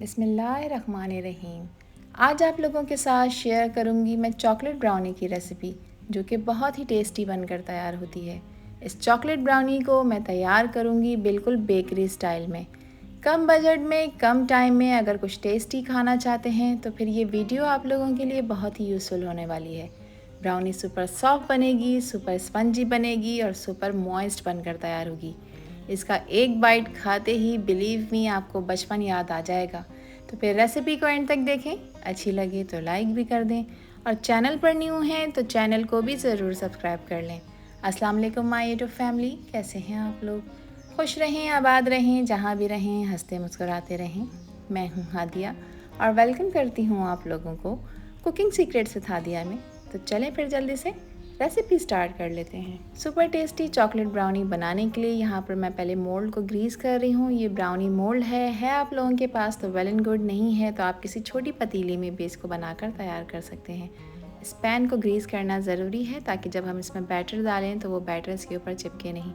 बिस्मिल्लाहिर्रहमानिर्रहीम। आज आप लोगों के साथ शेयर करूंगी मैं चॉकलेट ब्राउनी की रेसिपी, जो कि बहुत ही टेस्टी बनकर तैयार होती है। इस चॉकलेट ब्राउनी को मैं तैयार करूंगी बिल्कुल बेकरी स्टाइल में, कम बजट में, कम टाइम में। अगर कुछ टेस्टी खाना चाहते हैं तो फिर ये वीडियो आप लोगों के लिए बहुत ही यूज़फुल होने वाली है। ब्राउनी सुपर सॉफ्ट बनेगी, सुपर स्पंजी बनेगी और सुपर मॉइस्ट बनकर तैयार होगी। इसका एक बाइट खाते ही बिलीव मी आपको बचपन याद आ जाएगा। तो फिर रेसिपी को एंड तक देखें, अच्छी लगे तो लाइक भी कर दें और चैनल पर न्यू हैं तो चैनल को भी ज़रूर सब्सक्राइब कर लें। अस्सलाम वालेकुम माय यूट्यूब फैमिली, कैसे हैं आप लोग? खुश रहें, आबाद रहें, जहाँ भी रहें, हंसते मुस्कुराते रहें। मैं हूँ हादिया और वेलकम करती हूँ आप लोगों को कुकिंग सीक्रेट्स विद हादिया में। तो चलें फिर जल्दी से रेसिपी स्टार्ट कर लेते हैं। सुपर टेस्टी चॉकलेट ब्राउनी बनाने के लिए यहाँ पर मैं पहले मोल्ड को ग्रीस कर रही हूँ। ये ब्राउनी मोल्ड है आप लोगों के पास तो वेल एंड गुड, नहीं है तो आप किसी छोटी पतीली में बेस को बनाकर तैयार कर सकते हैं। इस पैन को ग्रीस करना ज़रूरी है ताकि जब हम इसमें बैटर डालें तो वो बैटर इसके ऊपर चिपके नहीं।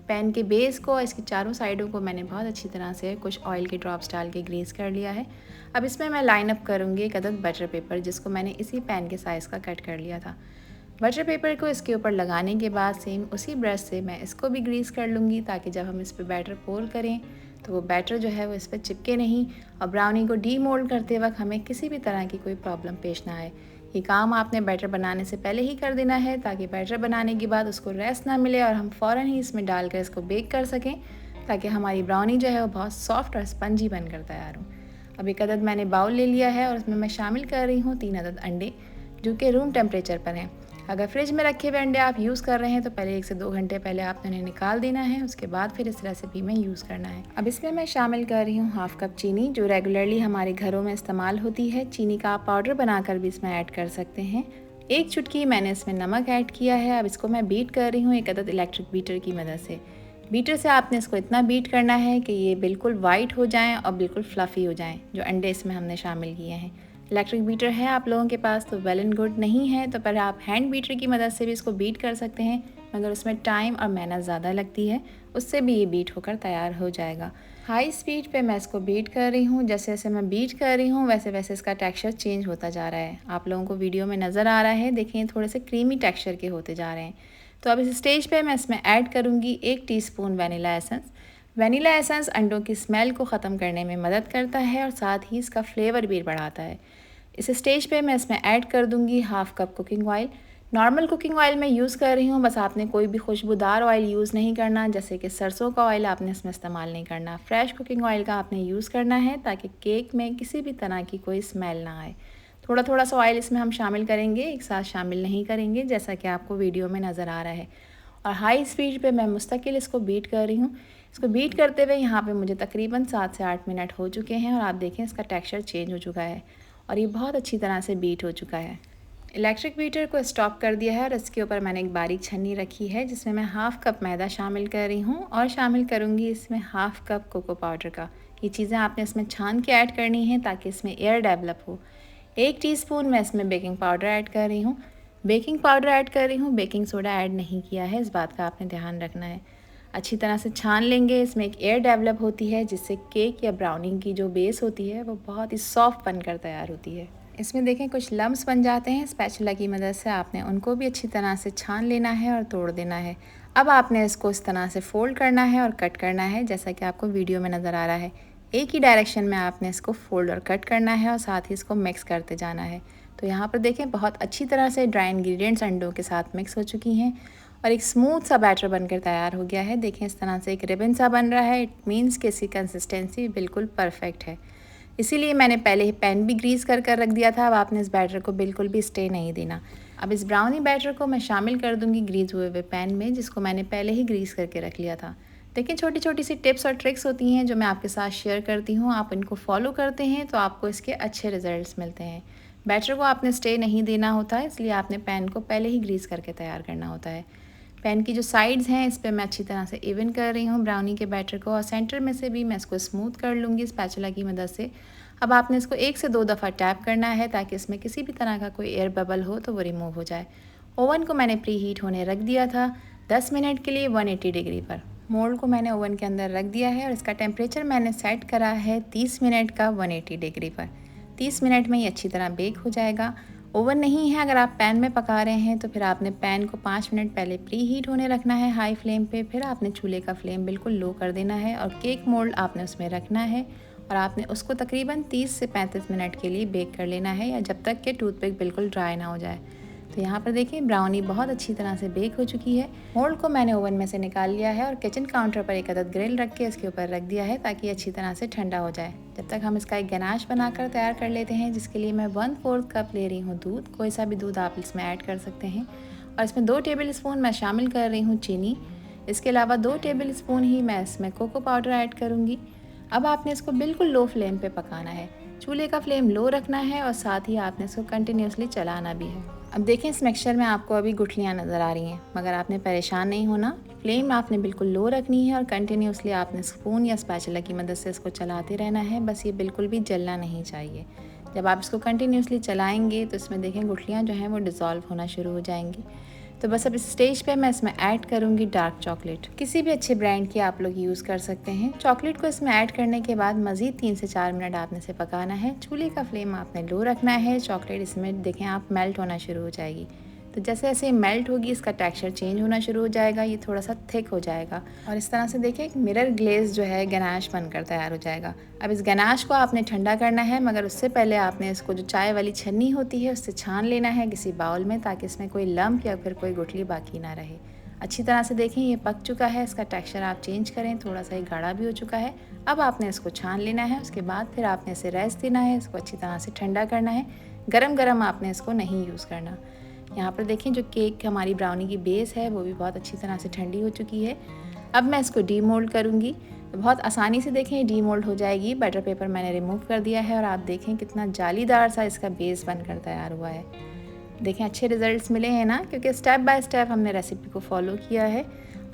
पैन के बेस को, इसकी चारों साइडों को मैंने बहुत अच्छी तरह से कुछ ऑयल के ड्रॉप्स डाल के ग्रीस कर लिया है। अब इसमें मैं लाइन अप करूँगी एक अदद बटर पेपर, जिसको मैंने इसी पैन के साइज़ का कट कर लिया था। बटर पेपर को इसके ऊपर लगाने के बाद सेम उसी ब्रश से मैं इसको भी ग्रीस कर लूँगी ताकि जब हम इस पर बैटर पोर करें तो वो बैटर जो है वो इस पर चिपके नहीं और ब्राउनी को डीमोल्ड करते वक्त हमें किसी भी तरह की कोई प्रॉब्लम पेश ना आए। ये काम आपने बैटर बनाने से पहले ही कर देना है ताकि बैटर बनाने के बाद उसको रेस्ट ना मिले और हम फ़ौरन ही इसमें डालकर इसको बेक कर सकें, ताकि हमारी ब्राउनी जो है वो बहुत सॉफ्ट और स्पंजी बनकर तैयार हो। अब एक अदद मैंने बाउल ले लिया है और उसमें मैं शामिल कर रही हूँ 3 अदद अंडे, जो कि रूम टेम्परेचर पर हैं। अगर फ्रिज में रखे हुए अंडे आप यूज़ कर रहे हैं तो पहले 1 से 2 घंटे पहले आपने उन्हें निकाल देना है, उसके बाद फिर इस रेसिपी में यूज़ करना है। अब इसमें मैं शामिल कर रही हूँ हाफ़ कप चीनी, जो रेगुलरली हमारे घरों में इस्तेमाल होती है। चीनी का आप पाउडर बनाकर भी इसमें ऐड कर सकते हैं। 1 चुटकी मैंने इसमें नमक ऐड किया है। अब इसको मैं बीट कर रही हूँ एक अदद इलेक्ट्रिक बीटर की मदद से। बीटर से आपने इसको इतना बीट करना है कि ये बिल्कुल वाइट हो जाएं और बिल्कुल फ्लफ़ी हो जाएं, जो अंडे इसमें हमने शामिल किए हैं। इलेक्ट्रिक बीटर है आप लोगों के पास तो वेल एंड गुड, नहीं है तो पर आप हैंड बीटर की मदद से भी इसको बीट कर सकते हैं, मगर उसमें टाइम और मेहनत ज़्यादा लगती है। उससे भी ये बीट होकर तैयार हो जाएगा। हाई स्पीड पे मैं इसको बीट कर रही हूँ। जैसे जैसे मैं बीट कर रही हूँ वैसे वैसे इसका टेक्सचर चेंज होता जा रहा है। आप लोगों को वीडियो में नज़र आ रहा है, देखिए थोड़े से क्रीमी टेक्सचर के होते जा रहे हैं। तो अब इस स्टेज पे मैं इसमें ऐड करूँगी 1 teaspoon vanilla essence. Vanilla essence अंडों की स्मेल को ख़त्म करने में मदद करता है और साथ ही इसका फ्लेवर भी बढ़ाता है। इस स्टेज पे मैं इसमें ऐड कर दूंगी half cup cooking oil. Normal cooking oil मैं यूज़ कर रही हूँ, बस आपने कोई भी खुशबूदार ऑयल यूज़ नहीं करना, जैसे कि सरसों का ऑयल आपने इसमें इस्तेमाल नहीं करना। फ्रेश कुकिंग ऑयल का आपने यूज़ करना है ताकि केक में किसी भी तरह की कोई स्मेल ना आए। थोड़ा थोड़ा सा ऑयल इसमें हम शामिल करेंगे, एक साथ शामिल नहीं करेंगे, जैसा कि आपको वीडियो में नज़र आ रहा है। और हाई स्पीड पे मैं मुस्तकिल इसको बीट कर रही हूँ। इसको बीट करते हुए यहाँ पे मुझे तकरीबन 7 से 8 मिनट हो चुके हैं और आप देखें इसका टेक्सचर चेंज हो चुका है और ये बहुत अच्छी तरह से बीट हो चुका है। इलेक्ट्रिक बीटर को स्टॉप कर दिया है और इसके ऊपर मैंने एक बारीक छन्नी रखी है, जिसमें मैं हाफ़ कप मैदा शामिल कर रही हूँ और शामिल करूँगी इसमें हाफ़ कप कोको पाउडर का। ये चीज़ें आपने इसमें छान के ऐड करनी है ताकि इसमें एयर डेवलप हो। 1 टीस्पून मैं इसमें बेकिंग पाउडर ऐड कर रही हूँ। बेकिंग पाउडर ऐड कर रही हूँ, बेकिंग सोडा ऐड नहीं किया है, इस बात का आपने ध्यान रखना है। अच्छी तरह से छान लेंगे। इसमें एक एयर डेवलप होती है जिससे केक या ब्राउनी की जो बेस होती है वो बहुत ही सॉफ्ट बनकर तैयार होती है। इसमें देखें कुछ लम्स बन जाते हैं, स्पैचुला की मदद से आपने उनको भी अच्छी तरह से छान लेना है और तोड़ देना है। अब आपने इसको इस तरह से फोल्ड करना है और कट करना है, जैसा कि आपको वीडियो में नज़र आ रहा है। एक ही डायरेक्शन में आपने इसको फोल्ड और कट करना है और साथ ही इसको मिक्स करते जाना है। तो यहाँ पर देखें बहुत अच्छी तरह से ड्राई इंग्रेडिएंट्स अंडों के साथ मिक्स हो चुकी हैं और एक स्मूथ सा बैटर बनकर तैयार हो गया है। देखें इस तरह से एक रिबन सा बन रहा है। इट मीन्स कि इसकी कंसिस्टेंसी बिल्कुल परफेक्ट है, इसीलिए मैंने पहले ही पैन भी ग्रीस कर रख दिया था। अब आपने इस बैटर को बिल्कुल भी स्टे नहीं देना। अब इस ब्राउनी बैटर को मैं शामिल कर दूंगी ग्रीस हुए पैन में, जिसको मैंने पहले ही ग्रीस करके रख लिया था। देखिए छोटी छोटी सी टिप्स और ट्रिक्स होती हैं जो मैं आपके साथ शेयर करती हूँ, आप इनको फॉलो करते हैं तो आपको इसके अच्छे रिजल्ट्स मिलते हैं। बैटर को आपने स्टे नहीं देना होता है, इसलिए आपने पैन को पहले ही ग्रीस करके तैयार करना होता है। पैन की जो साइड्स हैं इस पर मैं अच्छी तरह से इवन कर रही हूँ ब्राउनी के बैटर को और सेंटर में से भी मैं इसको स्मूथ कर लूँगी स्पैचुला की मदद से। अब आपने इसको 1 से 2 दफ़ा टैप करना है ताकि इसमें किसी भी तरह का कोई एयर बबल हो तो वो रिमूव हो जाए। ओवन को मैंने प्री हीट होने रख दिया था 10 मिनट के लिए 180 डिग्री पर। मोल्ड को मैंने ओवन के अंदर रख दिया है और इसका टेम्परेचर मैंने सेट करा है 30 मिनट का 180 डिग्री पर। 30 मिनट में ये अच्छी तरह बेक हो जाएगा। ओवन नहीं है, अगर आप पैन में पका रहे हैं तो फिर आपने पैन को 5 मिनट पहले प्री हीट होने रखना है हाई फ्लेम पे। फिर आपने चूल्हे का फ्लेम बिल्कुल लो कर देना है और केक मोल्ड आपने उसमें रखना है और आपने उसको तकरीबन 30 से 35 मिनट के लिए बेक कर लेना है, या जब तक कि टूथपिक बिल्कुल ड्राई ना हो जाए। तो यहाँ पर देखिए ब्राउनी बहुत अच्छी तरह से बेक हो चुकी है। मोल्ड को मैंने ओवन में से निकाल लिया है और किचन काउंटर पर एक अदद ग्रिल रख के इसके ऊपर रख दिया है ताकि अच्छी तरह से ठंडा हो जाए। जब तक हम इसका एक गनाश बनाकर तैयार कर लेते हैं, जिसके लिए मैं 1/4 कप ले रही हूँ दूध। कोई सा भी दूध आप इसमें ऐड कर सकते हैं और इसमें 2 टेबल स्पून मैं शामिल कर रही हूँ चीनी। इसके अलावा 2 टेबल स्पून ही मैं इसमें कोको पाउडर ऐड करूँगी। अब आपने इसको बिल्कुल लो फ्लेम पे पकाना है। चूल्हे का फ्लेम लो रखना है और साथ ही आपने इसको कंटिन्यूसली चलाना भी है। अब देखें इस मिक्सचर में आपको अभी गुठलियाँ नज़र आ रही हैं, मगर आपने परेशान नहीं होना। फ्लेम आपने बिल्कुल लो रखनी है और कंटिन्यूसली आपने स्पून या स्पैचुला की मदद से इसको चलाते रहना है। बस ये बिल्कुल भी जलना नहीं चाहिए। जब आप इसको कंटिन्यूसली चलाएंगे तो इसमें देखें गुठलियाँ जो हैं वो डिज़ोल्व होना शुरू हो जाएंगी। तो बस अब इस स्टेज पे मैं इसमें ऐड करूँगी डार्क चॉकलेट। किसी भी अच्छे ब्रांड की आप लोग यूज़ कर सकते हैं। चॉकलेट को इसमें ऐड करने के बाद मज़ीद 3 से 4 मिनट आपने इसे पकाना है। चूल्हे का फ्लेम आपने लो रखना है। चॉकलेट इसमें देखें आप मेल्ट होना शुरू हो जाएगी। तो जैसे जैसे मेल्ट होगी इसका टेक्सचर चेंज होना शुरू हो जाएगा, ये थोड़ा सा थिक हो जाएगा और इस तरह से देखिए एक मिरर ग्लेज जो है गनाश बनकर तैयार हो जाएगा। अब इस गनाश को आपने ठंडा करना है, मगर उससे पहले आपने इसको जो चाय वाली छन्नी होती है उससे छान लेना है किसी बाउल में, ताकि इसमें कोई लम्प या फिर कोई गुठली बाकी ना रहे। अच्छी तरह से देखें ये पक चुका है। इसका टेक्सचर आप चेंज करें, थोड़ा सा ही गाढ़ा भी हो चुका है। अब आपने इसको छान लेना है। उसके बाद फिर आपने इसे रेस्ट देना है, इसको अच्छी तरह से ठंडा करना है। गरम गरम आपने इसको नहीं यूज़ करना। यहाँ पर देखें जो केक हमारी ब्राउनी की बेस है वो भी बहुत अच्छी तरह से ठंडी हो चुकी है। अब मैं इसको डीमोल्ड करूँगी। तो बहुत आसानी से देखें ये डीमोल्ड हो जाएगी। बटर पेपर मैंने रिमूव कर दिया है और आप देखें कितना जालीदार सा इसका बेस बनकर तैयार हुआ है। देखें अच्छे रिजल्ट्स मिले हैं ना, क्योंकि स्टेप बाय स्टेप हमने रेसिपी को फॉलो किया है।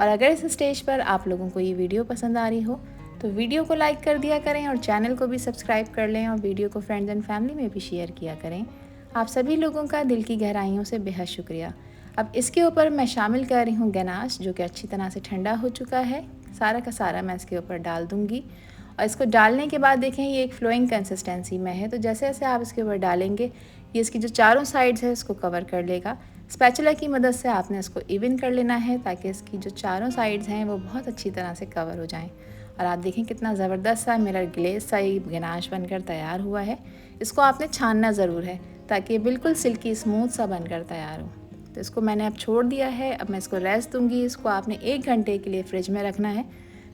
और अगर इस स्टेज पर आप लोगों को ये वीडियो पसंद आ रही हो तो वीडियो को लाइक कर दिया करें और चैनल को भी सब्सक्राइब कर लें और वीडियो को फ्रेंड्स एंड फैमिली में भी शेयर किया करें। आप सभी लोगों का दिल की गहराइयों से बेहद शुक्रिया। अब इसके ऊपर मैं शामिल कर रही हूँ गनाश, जो कि अच्छी तरह से ठंडा हो चुका है। सारा का सारा मैं इसके ऊपर डाल दूँगी और इसको डालने के बाद देखें ये एक फ्लोइंग कंसिस्टेंसी में है। तो जैसे जैसे आप इसके ऊपर डालेंगे ये इसकी जो चारों साइड्स है उसको कवर कर लेगा। स्पैचुला की मदद से आपने इसको इवन कर लेना है ताकि इसकी जो चारों साइड्स हैं वो बहुत अच्छी तरह से कवर हो जाएं। और आप देखें कितना ज़बरदस्त सा मिरर ग्लेज सा ये गनाश बनकर तैयार हुआ है। इसको आपने छानना ज़रूर है ताकि ये बिल्कुल सिल्की स्मूथ सा बनकर तैयार हो। तो इसको मैंने अब छोड़ दिया है। अब मैं इसको रेस्ट दूंगी। इसको आपने 1 घंटे के लिए फ्रिज में रखना है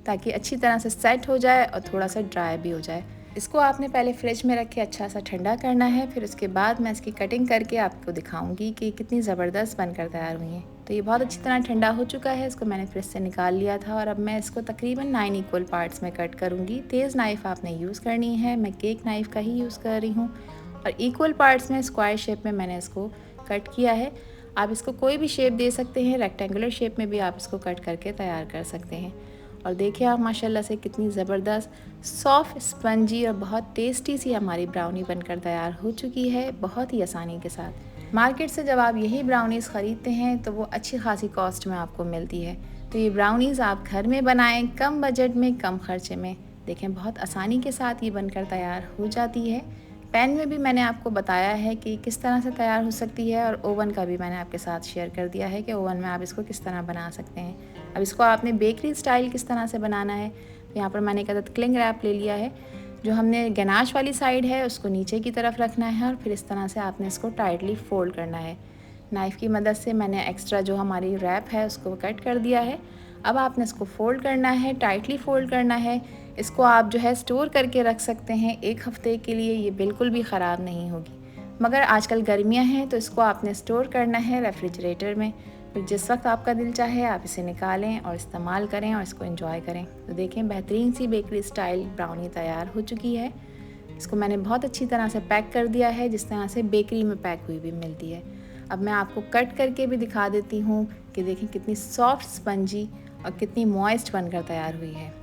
ताकि अच्छी तरह से सेट हो जाए और थोड़ा सा ड्राई भी हो जाए। इसको आपने पहले फ्रिज में रख के अच्छा सा ठंडा करना है। फिर उसके बाद मैं इसकी कटिंग करके आपको दिखाऊंगी कि कितनी ज़बरदस्त बनकर तैयार हुई है। तो ये बहुत अच्छी तरह ठंडा हो चुका है। इसको मैंने फ्रिज से निकाल लिया था और अब मैं इसको तकरीबन 9 इक्वल पार्ट्स में कट करूँगी। तेज़ नाइफ़ आपने यूज़ करनी है, मैं केक नाइफ़ का ही यूज़ कर रही हूँ। और इक्वल पार्ट्स में स्क्वायर शेप में मैंने इसको कट किया है। आप इसको कोई भी शेप दे सकते हैं, रेक्टेंगुलर शेप में भी आप इसको कट करके तैयार कर सकते हैं। और देखिए आप माशाल्लाह से कितनी ज़बरदस्त सॉफ्ट स्पंजी और बहुत टेस्टी सी हमारी ब्राउनी बनकर तैयार हो चुकी है, बहुत ही आसानी के साथ। मार्केट से जब आप यही ब्राउनीज़ ख़रीदते हैं तो वो अच्छी खासी कॉस्ट में आपको मिलती है। तो ये ब्राउनीज़ आप घर में बनाएं, कम बजट में, कम खर्चे में। देखें बहुत आसानी के साथ ये बनकर तैयार हो जाती है। पैन में भी मैंने आपको बताया है कि किस तरह से तैयार हो सकती है और ओवन का भी मैंने आपके साथ शेयर कर दिया है कि ओवन में आप इसको किस तरह बना सकते हैं। अब इसको आपने बेकरी स्टाइल किस तरह से बनाना है, यहाँ पर मैंने एक अदद क्लिंग रैप ले लिया है। जो हमने गनाश वाली साइड है उसको नीचे की तरफ रखना है और फिर इस तरह से आपने इसको टाइटली फोल्ड करना है। नाइफ़ की मदद से मैंने एक्स्ट्रा जो हमारी रैप है उसको कट कर दिया है। अब आपने इसको फ़ोल्ड करना है, टाइटली फ़ोल्ड करना है। इसको आप जो है स्टोर करके रख सकते हैं 1 हफ़्ते के लिए, ये बिल्कुल भी ख़राब नहीं होगी। मगर आजकल गर्मियां हैं तो इसको आपने स्टोर करना है रेफ्रिजरेटर में। फिर जिस वक्त आपका दिल चाहे आप इसे निकालें और इस्तेमाल करें और इसको एंजॉय करें। तो देखें बेहतरीन सी बेकरी स्टाइल ब्राउनी तैयार हो चुकी है। इसको मैंने बहुत अच्छी तरह से पैक कर दिया है, जिस तरह से बेकरी में पैक हुई भी मिलती है। अब मैं आपको कट करके भी दिखा देती हूँ कि देखें कितनी सॉफ्ट स्पंजी और कितनी मॉइस्ट बनकर तैयार हुई है।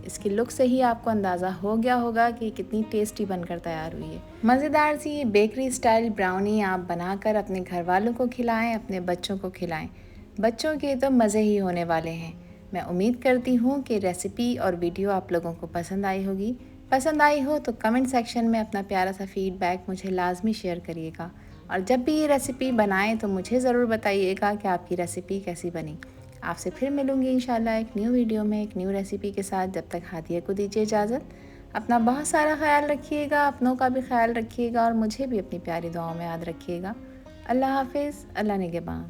इसकी लुक से ही आपको अंदाज़ा हो गया होगा कि कितनी टेस्टी बनकर तैयार हुई है। मज़ेदार सी ये बेकरी स्टाइल ब्राउनी आप बनाकर अपने घर वालों को खिलाएं, अपने बच्चों को खिलाएं। बच्चों के तो मज़े ही होने वाले हैं। मैं उम्मीद करती हूँ कि रेसिपी और वीडियो आप लोगों को पसंद आई होगी। पसंद आई हो तो कमेंट सेक्शन में अपना प्यारा सा फीडबैक मुझे लाजमी शेयर करिएगा, और जब भी ये रेसिपी बनाएं तो मुझे ज़रूर बताइएगा कि आपकी रेसिपी कैसी बनी। आपसे फिर मिलूँगी इंशाल्लाह एक न्यू वीडियो में एक न्यू रेसिपी के साथ। जब तक हादिया को दीजिए इजाज़त। अपना बहुत सारा ख्याल रखिएगा, अपनों का भी ख्याल रखिएगा और मुझे भी अपनी प्यारी दुआओं में याद रखिएगा। अल्लाह हाफिज़, अल्लाह निगहबान।